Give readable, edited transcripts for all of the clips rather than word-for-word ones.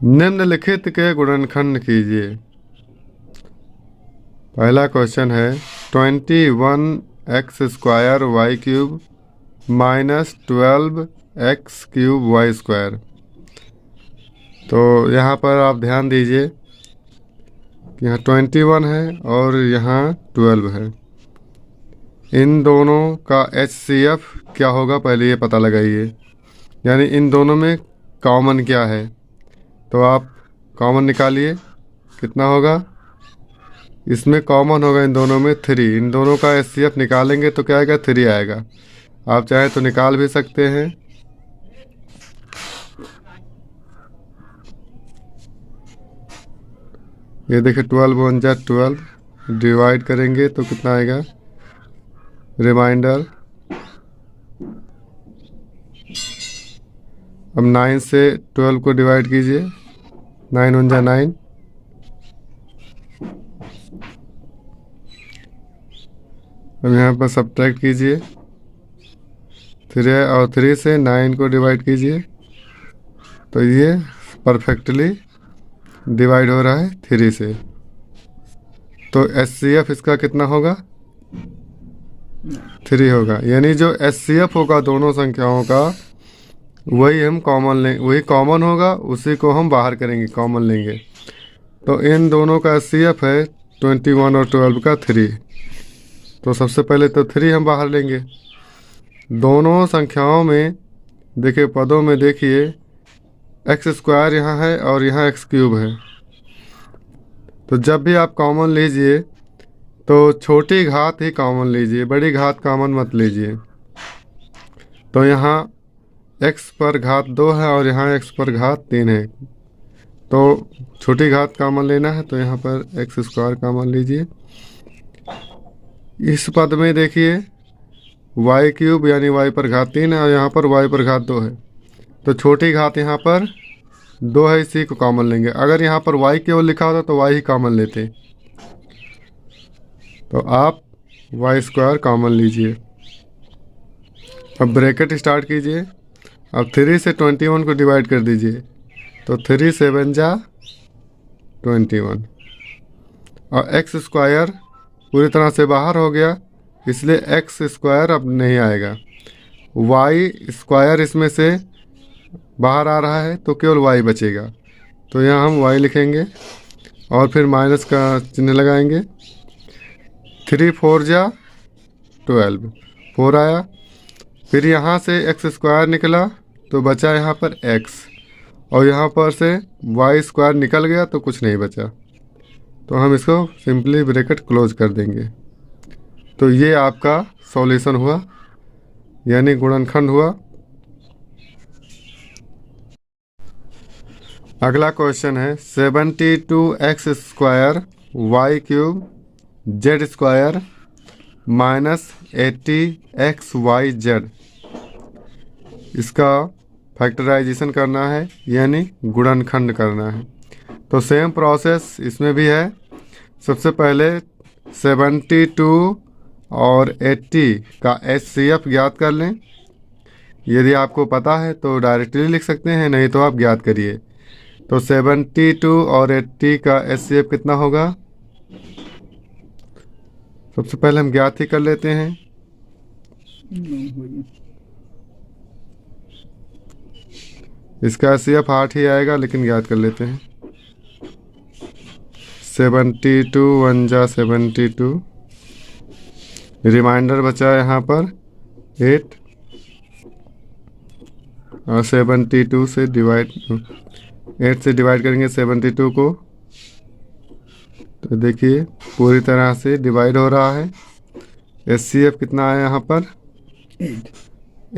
निम्नलिखित के गुणनखंड कीजिए। पहला क्वेश्चन है 21x² y cube minus 12x³ y square. तो यहाँ पर आप ध्यान दीजिए कि यहाँ 21 है और यहाँ 12 है। इन दोनों का HCF क्या होगा पहले ये पता लगाइए, यानी इन दोनों में कॉमन क्या है। तो आप कॉमन निकालिए, कितना होगा। इसमें कॉमन होगा इन दोनों में 3। इन दोनों का HCF निकालेंगे तो क्या आएगा, 3 आएगा। आप चाहे तो निकाल भी सकते हैं। ये देखिए 12 1 जा 12, डिवाइड करेंगे तो कितना आएगा, रिमाइंडर। अब 9 से 12 को डिवाइड कीजिए, 9 1 जा 9। अब यहाँ पर सब्ट्रैक्ट कीजिए, 3 और 3 से 9 को डिवाइड कीजिए तो ये परफेक्टली डिवाइड हो रहा है 3 से। तो HCF इसका कितना होगा, 3 होगा। यानी जो HCF होगा दोनों संख्याओं का वही हम कॉमन लें, वही कॉमन होगा, उसी को हम बाहर करेंगे, कॉमन लेंगे। तो इन दोनों का HCF है 21 और 12 का 3। तो सबसे पहले तो 3 हम बाहर लेंगे। दोनों संख्याओं में देखिए, पदों में देखिए x² यहाँ है और यहाँ x³ है। तो जब भी आप कॉमन लीजिए तो छोटी घात ही कॉमन लीजिए, बड़ी घात कॉमन मत लीजिए। तो यहाँ x पर घात 2 है और यहाँ x पर घात 3 है, तो छोटी घात कॉमन लेना है तो यहाँ पर x² कॉमन लीजिए। इस पद में देखिए y³ यानी y पर घात 3 है और यहाँ पर y पर घात 2 है, तो छोटी घात यहाँ पर 2 है, इसी को कॉमन लेंगे। अगर यहाँ पर y केवल लिखा होता तो y ही कॉमन लेते। तो आप y² कॉमन लीजिए। अब ब्रैकेट स्टार्ट कीजिए। अब 3 से 21 को डिवाइड कर दीजिए तो 3 7 जा 21 और x² पूरी तरह से बाहर हो गया, इसलिए x² अब नहीं आएगा। y² इसमें से बाहर आ रहा है तो केवल y बचेगा। तो यहाँ हम y लिखेंगे और फिर माइनस का चिन्ह लगाएंगे। 3 4 जा 12, 4 आया। फिर यहाँ से x² निकला तो बचा यहाँ पर x, और यहाँ पर से y² निकल गया तो कुछ नहीं बचा, तो हम इसको सिंपली ब्रैकेट क्लोज कर देंगे। तो ये आपका सॉल्यूशन हुआ, यानी गुणनखंड हुआ। अगला क्वेश्चन है 72x² y³ z² minus 80xyz। इसका फैक्टराइजेशन करना है, यानी गुणनखंड करना है। तो सेम प्रोसेस इसमें भी है। सबसे पहले 72 और 80 का HCF ज्ञात कर लें। यदि आपको पता है तो डायरेक्टली लिख सकते हैं, नहीं तो आप ज्ञात करिए। तो 72 और 80 का HCF कितना होगा, सबसे पहले हम ज्ञात ही कर लेते हैं। इसका HCF 8 ही आएगा, लेकिन ज्ञात कर लेते हैं। 72 1 जा 72, रिमाइंडर बचा यहाँ पर 8 और 72 से डिवाइड 8 से डिवाइड करेंगे 72 को, तो देखिए पूरी तरह से डिवाइड हो रहा है। HCF कितना आया यहाँ पर,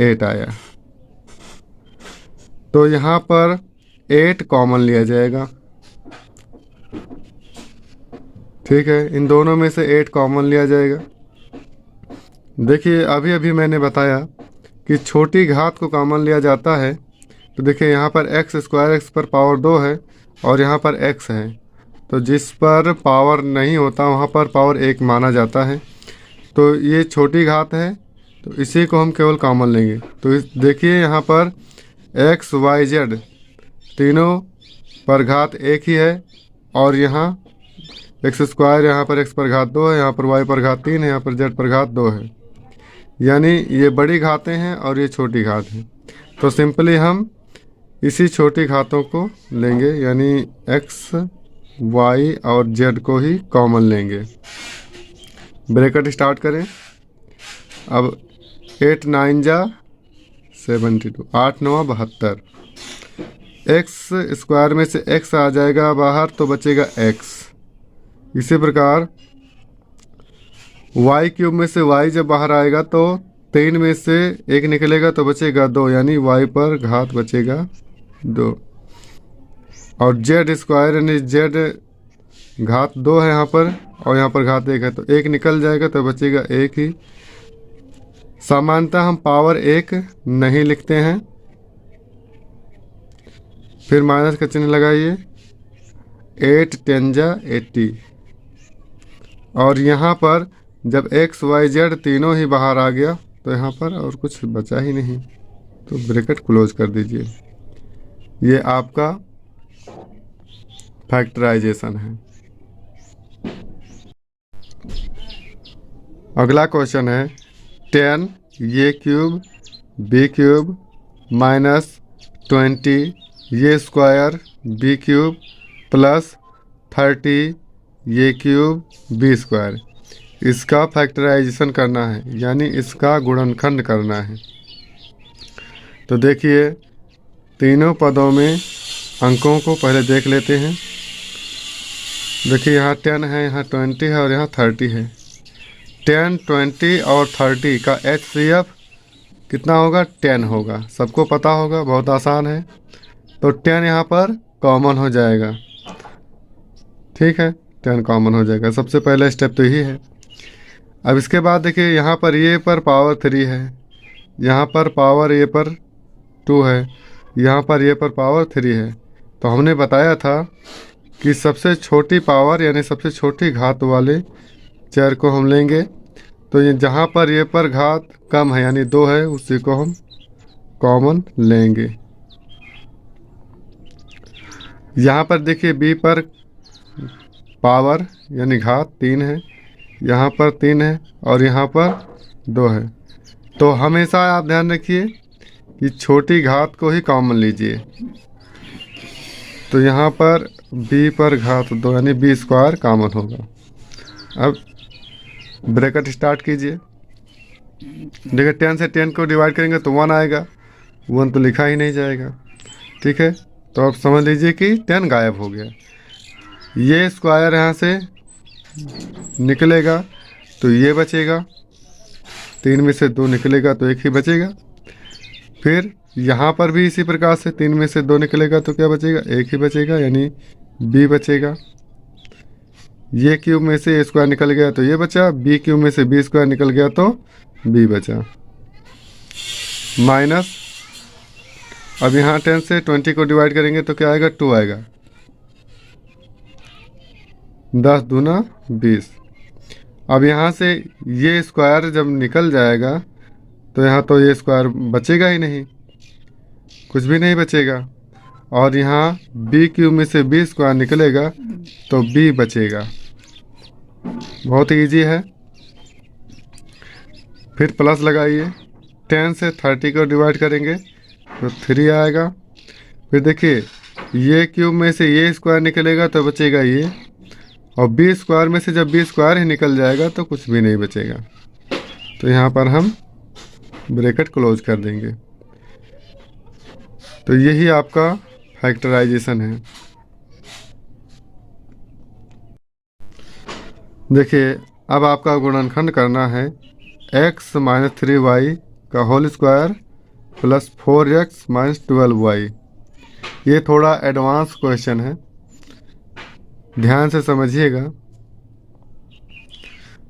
8 आया। तो यहाँ पर 8 कॉमन लिया जाएगा। ठीक है, इन दोनों में से 8 कॉमन लिया जाएगा। देखिए अभी अभी मैंने बताया कि छोटी घात को कॉमन लिया जाता है। तो देखिए यहाँ पर x² x पर पावर 2 है और यहाँ पर x है, तो जिस पर पावर नहीं होता वहाँ पर पावर 1 माना जाता है। तो ये छोटी घात है, तो इसी को हम केवल कॉमन लेंगे। तो देखिए यहाँ पर x y z तीनों पर घात एक ही है और यहाँ एक्स स्क्वायर, यहाँ पर एक्स पर घात 2 है, यहाँ पर वाई पर घात 3 है, यहाँ पर जेड पर घात 2 है। यानी ये बड़ी घातें हैं और ये छोटी घात है। तो सिंपली हम इसी छोटी घातों को लेंगे, यानी एक्स वाई और जेड को ही कॉमन लेंगे। ब्रैकेट स्टार्ट करें। अब 8 9 जा 72, 8 9 72। एक्स स्क्वायर में से एक्स आ जाएगा बाहर तो बचेगा एक्स। इसी प्रकार वाई क्यूब में से वाई जब बाहर आएगा तो 3 में से 1 निकलेगा तो बचेगा 2, यानी वाई पर घात बचेगा 2। और जेड स्क्वायर यानी जेड घात 2 है यहाँ पर और यहाँ पर घात 1 है, तो 1 निकल जाएगा तो बचेगा 1 ही। सामान्यतः हम पावर 1 नहीं लिखते हैं। फिर माइनस का चिन्ह लगाइए। 8 10 जा 80। और यहाँ पर जब एक्स वाई जेड तीनों ही बाहर आ गया तो यहाँ पर और कुछ बचा ही नहीं, तो ब्रैकेट क्लोज कर दीजिए। ये आपका फैक्टराइजेशन है। अगला क्वेश्चन है 10 ये क्यूब बी क्यूब माइनस 20 ये स्क्वायर बी क्यूब प्लस 30 ये क्यूब बी स्क्वायर। इसका फैक्टराइजेशन करना है, यानी इसका गुणनखंड करना है। तो देखिए तीनों पदों में अंकों को पहले देख लेते हैं। देखिए यहाँ 10 है, यहाँ 20 है और यहाँ 30 है। 10 20 और 30 का HCF कितना होगा? 10 होगा। सबको पता होगा, बहुत आसान है। तो 10 यहाँ पर कॉमन हो जाएगा। ठीक है, 10 कॉमन हो जाएगा। सबसे पहला स्टेप तो यही है। अब इसके बाद देखिए यहाँ पर ये पर पावर 3 है, यहाँ पर पावर ये पर 2 है, यहाँ पर ये पर पावर 3 है। तो हमने बताया था कि सबसे छोटी पावर यानी सबसे छोटी घात वाले चर को हम लेंगे। तो ये जहाँ पर ये पर घात कम है यानी 2 है, उसी को हम कॉमन लेंगे। यहाँ पर देखिए b पर पावर यानी घात 3 है, यहाँ पर 3 है और यहाँ पर 2 है। तो हमेशा आप ध्यान रखिए कि छोटी घात को ही कॉमन लीजिए। तो यहाँ पर b पर घात 2 यानी b स्क्वायर कॉमन होगा। अब ब्रैकेट स्टार्ट कीजिए। देखिए 10 से 10 को डिवाइड करेंगे तो 1 आएगा, 1 तो लिखा ही नहीं जाएगा। ठीक है, तो आप समझ लीजिए कि 10 गायब हो गया। ये स्क्वायर यहाँ से निकलेगा तो ये बचेगा, 3 में से 2 निकलेगा तो 1 ही बचेगा। फिर यहाँ पर भी इसी प्रकार से 3 में से 2 निकलेगा तो क्या बचेगा? 1 ही बचेगा, यानी b बचेगा। ये क्यूब में से a स्क्वायर निकल गया तो ये बचा, b क्यूब में से b स्क्वायर निकल गया तो b बचा। माइनस अब यहाँ 10 से 20 को डिवाइड करेंगे तो क्या आएगा? 2 आएगा। 10 दूना 20। अब यहाँ से ये स्क्वायर जब निकल जाएगा तो यहाँ तो ये स्क्वायर बचेगा ही नहीं, कुछ भी नहीं बचेगा। और यहाँ b क्यूब में से b स्क्वायर निकलेगा तो b बचेगा। बहुत ईजी है। फिर प्लस लगाइए। 10 से 30 को डिवाइड करेंगे तो 3 आएगा। फिर देखिए ये क्यूब में से ये स्क्वायर निकलेगा तो बचेगा ये, और b स्क्वायर में से जब b स्क्वायर ही निकल जाएगा तो कुछ भी नहीं बचेगा। तो यहाँ पर हम ब्रैकेट क्लोज कर देंगे। तो यही आपका फैक्टराइजेशन है। देखिए अब आपका गुणनखंड करना है x माइनस 3y का whole square plus 4x minus 12y। ये थोड़ा एडवांस क्वेश्चन है, ध्यान से समझिएगा।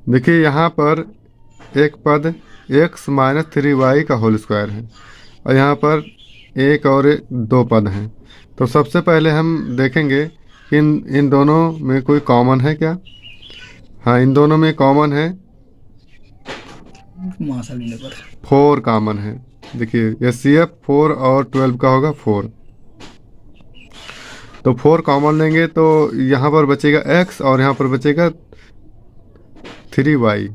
देखिए यहाँ पर एक पद x माइनस 3y का होल स्क्वायर है और यहाँ पर एक और 2 पद हैं। तो सबसे पहले हम देखेंगे कि इन दोनों में कोई कॉमन है क्या। हाँ, इन दोनों में कॉमन है 4 कॉमन है। देखिए HCF 4 और 12 का होगा 4। तो 4 कॉमन लेंगे तो यहाँ पर बचेगा x और यहाँ पर बचेगा 3y।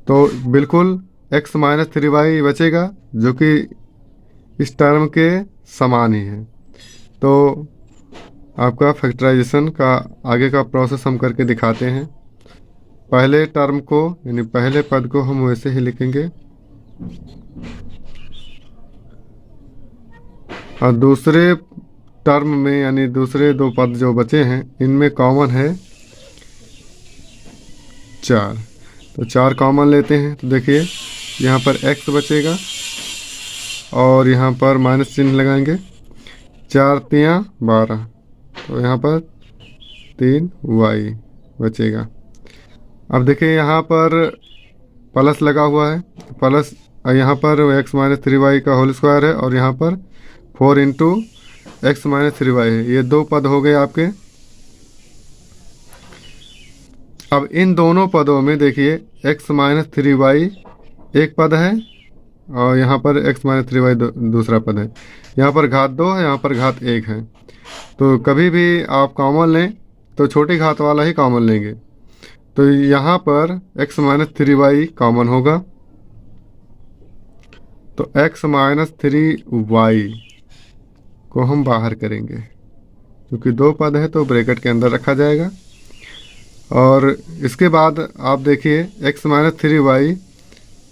तो बिल्कुल x माइनस 3y बचेगा, जो कि इस टर्म के समान ही है। तो आपका फैक्टराइजेशन का आगे का प्रोसेस हम करके दिखाते हैं। पहले टर्म को यानी पहले पद को हम वैसे ही लिखेंगे और दूसरे टर्म में यानी दूसरे 2 पद जो बचे हैं इनमें कॉमन है 4। तो 4 कॉमन लेते हैं तो देखिए यहाँ पर x बचेगा और यहाँ पर माइनस चिन्ह लगाएंगे। 4 तियाँ 12, तो यहाँ पर 3y बचेगा। अब देखिए यहाँ पर प्लस लगा हुआ है, प्लस यहाँ पर x माइनस 3y का होल स्क्वायर है और यहाँ पर 4 इंटू x माइनस 3y है। ये 2 पद हो गए आपके। अब इन दोनों पदों में देखिए x माइनस 3y एक पद है और यहाँ पर x माइनस 3y दूसरा पद है। यहाँ पर घात 2 है, यहाँ पर घात 1 है। तो कभी भी आप कॉमन लें तो छोटी घात वाला ही कॉमन लेंगे। तो यहाँ पर x माइनस 3y कॉमन होगा, तो x माइनस 3y को हम बाहर करेंगे क्योंकि 2 पद है तो ब्रैकेट के अंदर रखा जाएगा। और इसके बाद आप देखिए x माइनस 3y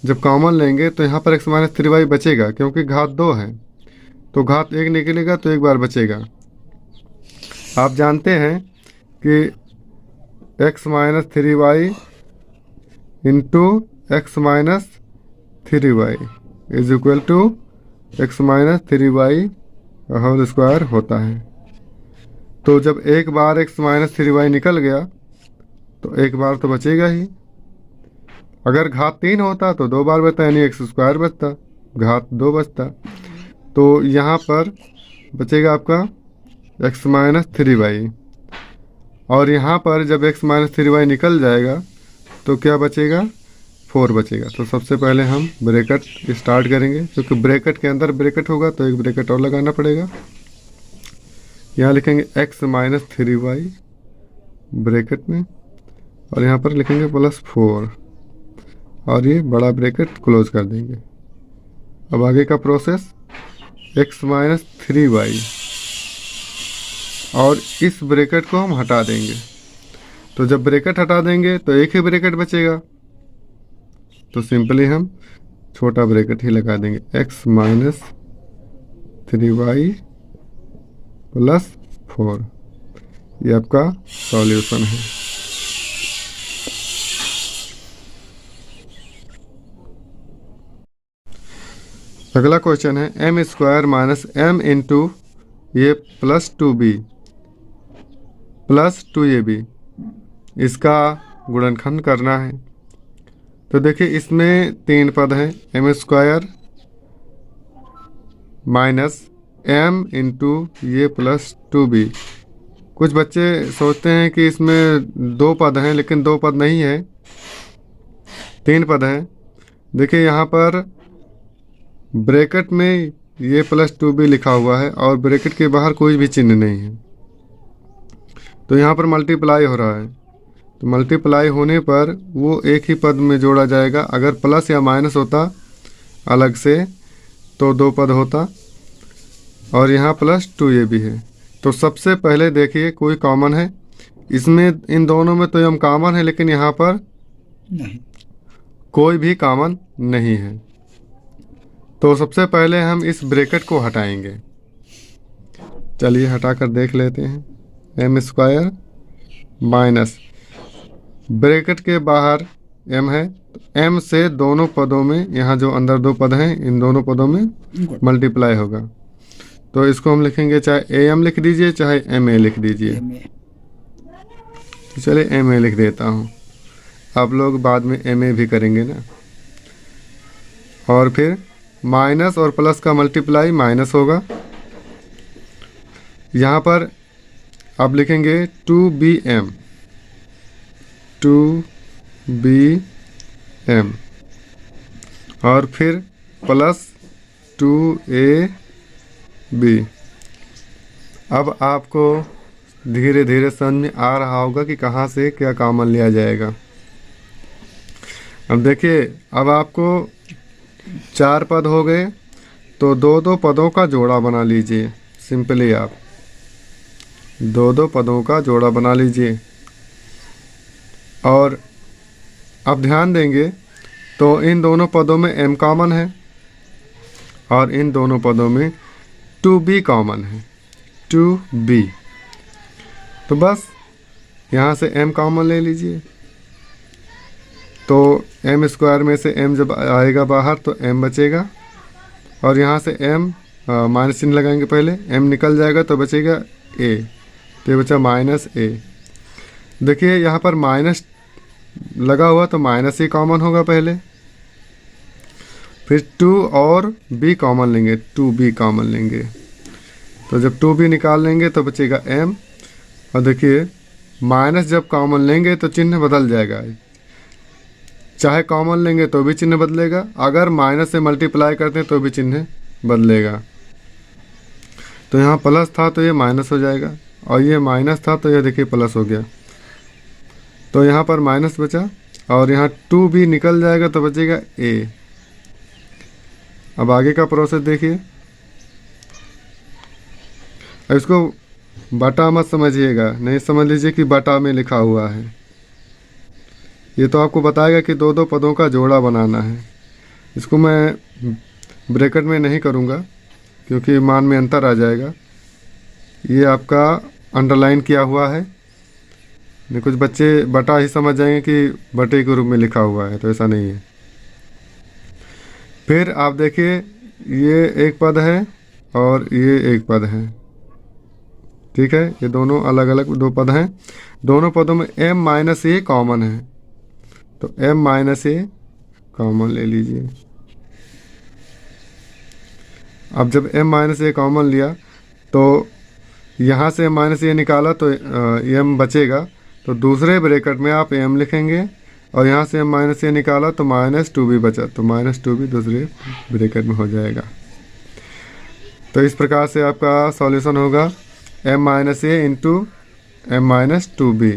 जब कॉमन लेंगे तो यहाँ पर x माइनस 3y बचेगा क्योंकि घात 2 है, तो घात 1 निकलेगा तो एक बार बचेगा। आप जानते हैं कि x minus 3y into x minus 3y is equal to x minus 3y whole square होता है। तो जब एक बार x माइनस 3y निकल गया तो एक बार तो बचेगा ही। अगर घात 3 होता तो 2 बार बचता यानी x स्क्वायर बचता, घात 2 बचता। तो यहाँ पर बचेगा आपका x माइनस 3y और यहाँ पर जब x माइनस 3y निकल जाएगा तो क्या बचेगा, 4 बचेगा। तो सबसे पहले हम ब्रैकेट स्टार्ट करेंगे क्योंकि ब्रैकेट के अंदर ब्रैकेट होगा तो एक ब्रैकेट और लगाना पड़ेगा। यहाँ लिखेंगे x माइनस 3y ब्रैकेट में और यहाँ पर लिखेंगे प्लस 4 और ये बड़ा ब्रैकेट क्लोज कर देंगे। अब आगे का प्रोसेस x माइनस 3y और इस ब्रैकेट को हम हटा देंगे। तो जब ब्रैकेट हटा देंगे तो एक ही ब्रैकेट बचेगा, तो सिंपली हम छोटा ब्रैकेट ही लगा देंगे x माइनस 3y प्लस 4। ये आपका सॉल्यूशन है। अगला क्वेश्चन है m square minus m into y plus 2b plus 2ab, इसका गुणनखंड करना है। तो देखिए इसमें 3 पद हैं, m square minus m into y plus 2b। कुछ बच्चे सोचते हैं कि इसमें 2 पद हैं, लेकिन 2 पद नहीं है, 3 पद हैं। देखिए यहाँ पर ब्रैकेट में ये प्लस 2b लिखा हुआ है और ब्रैकेट के बाहर कोई भी चिन्ह नहीं है, तो यहाँ पर मल्टीप्लाई हो रहा है। तो मल्टीप्लाई होने पर वो एक ही पद में जोड़ा जाएगा। अगर प्लस या माइनस होता अलग से तो 2 पद होता और यहाँ प्लस 2ab है। तो सबसे पहले देखिए कोई कॉमन है इसमें, इन दोनों में तो हम कॉमन है लेकिन यहाँ पर नहीं, कोई भी कॉमन नहीं है। तो सबसे पहले हम इस ब्रैकेट को हटाएंगे। चलिए हटाकर देख लेते हैं। एम स्क्वायर माइनस ब्रैकेट के बाहर m है, m से दोनों पदों में, यहाँ जो अंदर 2 पद हैं इन दोनों पदों में मल्टीप्लाई होगा। तो इसको हम लिखेंगे, चाहे am लिख दीजिए चाहे ma लिख दीजिए। तो चलिए ma लिख देता हूँ, आप लोग बाद में ma भी करेंगे ना। और फिर माइनस और प्लस का मल्टीप्लाई माइनस होगा। यहाँ पर आप लिखेंगे 2bm और फिर प्लस 2ab। अब आपको धीरे धीरे समझ में आ रहा होगा कि कहाँ से क्या कॉमन लिया जाएगा। अब देखिए, अब आपको 4 पद हो गए, तो 2-2 पदों का जोड़ा बना लीजिए। सिंपली आप 2-2 पदों का जोड़ा बना लीजिए। और अब ध्यान देंगे तो इन दोनों पदों में m कॉमन है और इन दोनों पदों में 2b कॉमन है, 2b। तो बस यहाँ से m कॉमन ले लीजिए। तो m स्क्वायर में से m जब आएगा बाहर तो m बचेगा, और यहाँ से m माइनस चिन्ह लगाएंगे, पहले m निकल जाएगा तो बचेगा a, तो ये बचा -a। देखिए यहाँ पर माइनस लगा हुआ तो माइनस ही कॉमन होगा पहले, फिर 2 और b कॉमन लेंगे, 2b कॉमन लेंगे। तो जब 2b निकाल लेंगे तो बचेगा m। और देखिए माइनस जब कॉमन लेंगे तो चिन्ह बदल जाएगा, चाहे कॉमन लेंगे तो भी चिन्ह बदलेगा, अगर माइनस से मल्टीप्लाई करते हैं तो भी चिन्ह बदलेगा। तो यहाँ प्लस था तो ये माइनस हो जाएगा, और ये माइनस था तो ये देखिए प्लस हो गया। तो यहाँ पर माइनस बचा, और यहाँ 2b निकल जाएगा तो बचेगा a। अब आगे का प्रोसेस देखिए। अब इसको बटा मत समझिएगा, नहीं समझ लीजिए कि बटा में लिखा हुआ है। ये तो आपको बताएगा कि 2-2 पदों का जोड़ा बनाना है। इसको मैं ब्रैकेट में नहीं करूँगा क्योंकि मान में अंतर आ जाएगा। ये आपका अंडरलाइन किया हुआ है, नहीं कुछ बच्चे बटा ही समझ जाएंगे कि बटे के रूप में लिखा हुआ है, तो ऐसा नहीं है। फिर आप देखिए, ये एक पद है और ये एक पद है, ठीक है। ये दोनों अलग अलग 2 पद हैं। दोनों पदों में m-a कॉमन है, तो m-a कॉमन ले लीजिए। अब जब m-a कॉमन लिया तो यहाँ से m-a निकाला तो m बचेगा, तो दूसरे ब्रैकेट में आप m लिखेंगे, और यहाँ से m-a निकाला तो -2b बचा, तो -2b दूसरे ब्रैकेट में हो जाएगा। तो इस प्रकार से आपका सॉल्यूशन होगा m-a इंटू m-2b।